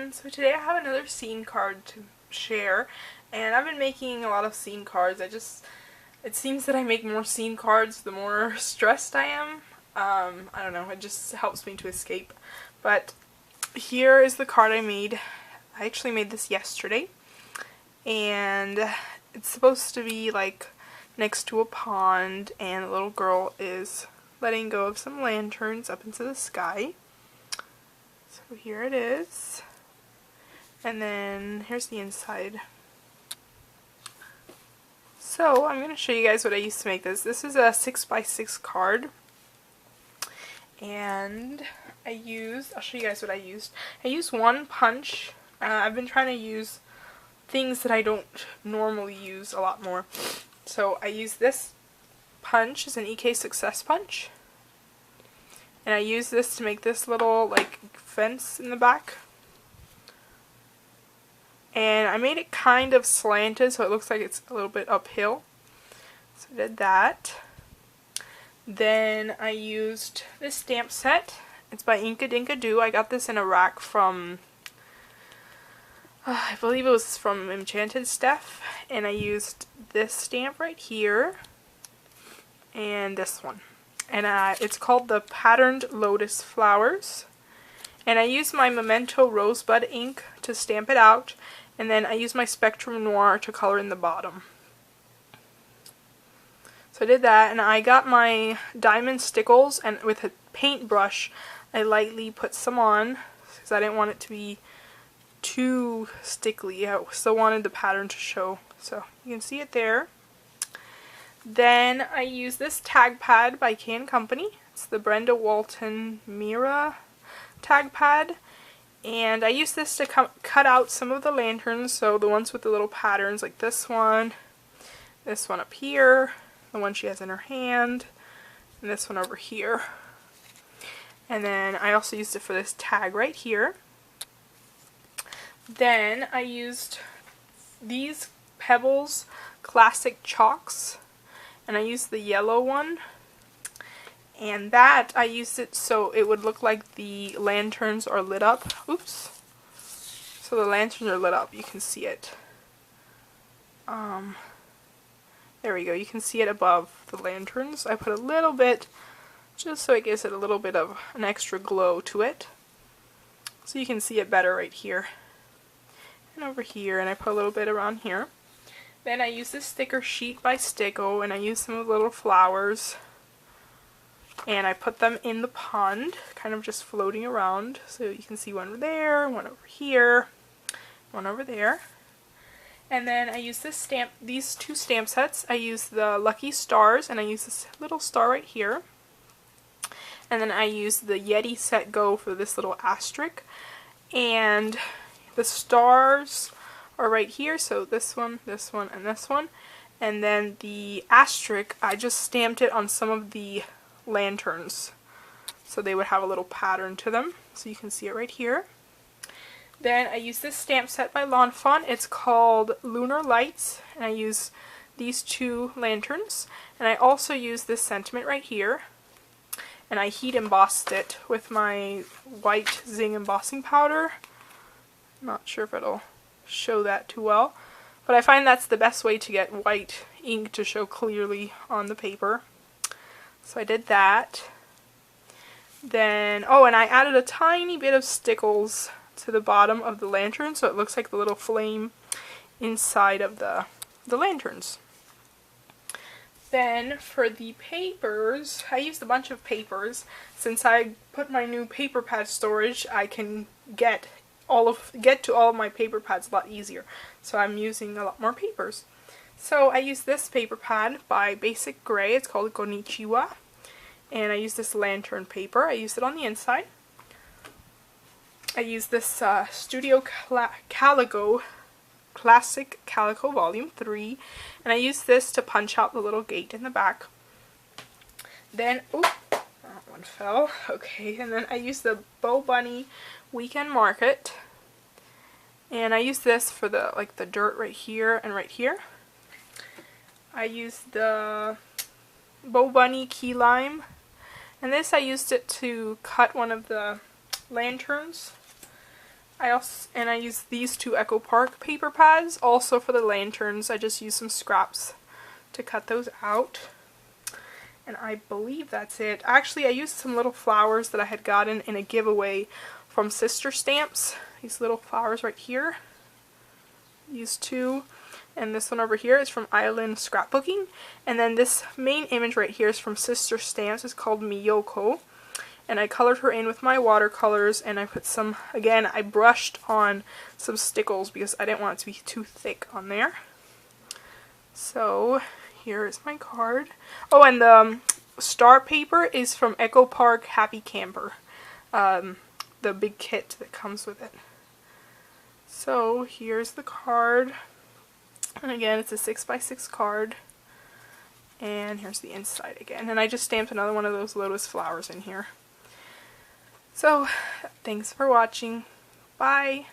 everyone. So today I have another scene card to share, and I've been making a lot of scene cards. It seems that I make more scene cards the more stressed I am. I don't know, it just helps me to escape. But here is the card I made. I actually made this yesterday, and it's supposed to be like next to a pond, and the little girl is letting go of some lanterns up into the sky. So here it is, and then here's the inside. So I'm going to show you guys what I used to make this. This is a 6x6 card, and I'll show you guys what I used. I used one punch. I've been trying to use things that I don't normally use a lot more. So I used this punch as an EK Success punch. And I use this to make this little like fence in the back. And I made it kind of slanted so it looks like it's a little bit uphill. So I did that. Then I used this stamp set. It's by Inka Dinka Doo. I got this in a rack from, I believe it was from Enchanted Steph. And I used this stamp right here. And this one. And it's called the Patterned Lotus Flowers. And I used my Memento Rosebud ink to stamp it out, and then I used my Spectrum Noir to color in the bottom. So I did that, and I got my diamond stickles, and with a paintbrush I lightly put some on, because I didn't want it to be too stickly. I still wanted the pattern to show, so you can see it there. Then I use this tag pad by K & Company. It's the Brenda Walton Mira tag pad. And I use this to cut out some of the lanterns, so the ones with the little patterns like this one up here, the one she has in her hand, and this one over here. And then I also used it for this tag right here. Then I used these Pebbles Classic Chalks. And I used the yellow one, and that I used it so it would look like the lanterns are lit up. Oops. So the lanterns are lit up. You can see it. There we go. You can see it above the lanterns. I put a little bit, just so it gives it a little bit of an extra glow to it. So you can see it better right here. And over here, and I put a little bit around here. Then I used this sticker sheet by Sticko, and I used some of the little flowers, and I put them in the pond, kind of just floating around, so you can see one over there, one over here, one over there. And then I used these two stamp sets. I used the Lucky Stars, and I used this little star right here. And then I used the Yeti Set Go for this little asterisk, and the stars are right here, so this one, and this one. And then the asterisk, I just stamped it on some of the lanterns, so they would have a little pattern to them. So you can see it right here. Then I use this stamp set by L'Enfant. It's called Lunar Lights, and I use these two lanterns. And I also use this sentiment right here, and I heat embossed it with my white Zing embossing powder. I'm not sure if it'll show that too well, but I find that's the best way to get white ink to show clearly on the paper. So I did that. Then, oh, and I added a tiny bit of stickles to the bottom of the lantern, so it looks like the little flame inside of the lanterns. Then for the papers, I used a bunch of papers. Since I put my new paper pad storage, I can get to all of my paper pads a lot easier. So I'm using a lot more papers. So I use this paper pad by Basic Gray. It's called Konnichiwa. And I use this lantern paper. I used it on the inside. I use this Studio Calico Classic Calico Volume 3. And I use this to punch out the little gate in the back. Then, oh, that one fell. Okay, and then I use the Bo Bunny Weekend Market, and I use this for the dirt right here and right here. I used the Bo Bunny Key Lime, and this I used it to cut one of the lanterns. I use these two Echo Park paper pads also for the lanterns. I just used some scraps to cut those out. And I believe that's it. Actually, I used some little flowers that I had gotten in a giveaway from Sister Stamps. These little flowers right here. These two. And this one over here is from Island Scrapbooking. And then this main image right here is from Sister Stamps. It's called Miyoko. And I colored her in with my watercolors, and I put some, again, I brushed on some stickles because I didn't want it to be too thick on there. So, here is my card. Oh, and the star paper is from Echo Park Happy Camper. The big kit that comes with it. So, here's the card. And again, it's a 6x6 card. And here's the inside again. And I just stamped another one of those lotus flowers in here. So, thanks for watching. Bye!